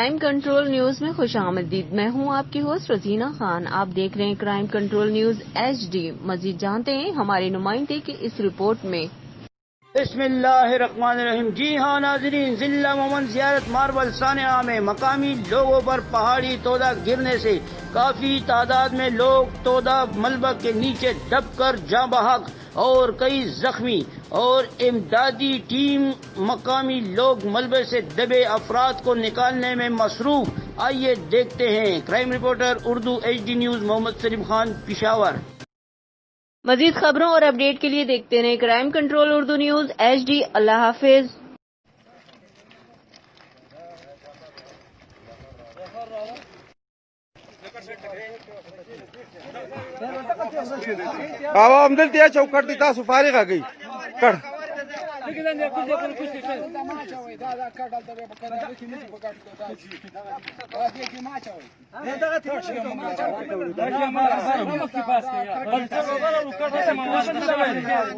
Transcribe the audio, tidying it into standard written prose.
Crime control news میں خوش آمدید. میں ہوں آپ کی ہوسٹ رزینہ خان. آپ دیکھ رہے ہیں کرائم کنٹرول نیوز HD. مزید جانتے ہیں ہمارے نمائندے کی اس رپورٹ میں. بسم اللہ الرحمن الرحیم. جی ہاں ناظرین، ضلع مومن زیارت ماربل سانحہ میں مقامی لوگوں پر پہاڑی تودہ گرنے سے کافی تعداد میں لوگ تودہ ملبہ کے نیچے دب کر جاں بحق اور کئی زخمی، اور امدادی ٹیم مقامی لوگ ملبے سے دبے افراد کو نکالنے میں مصروف. آئیے دیکھتے ہیں. Crime reporter Urdu HD news Muhammad Saleem Khan, Peshawar. مزید خبروں اور اپڈیٹ کے لیے دیکھتے رہیں crime control Urdu news HD. اللہ حافظ. عوام دلته چوکټ دي تاسو فارغ غږی کړ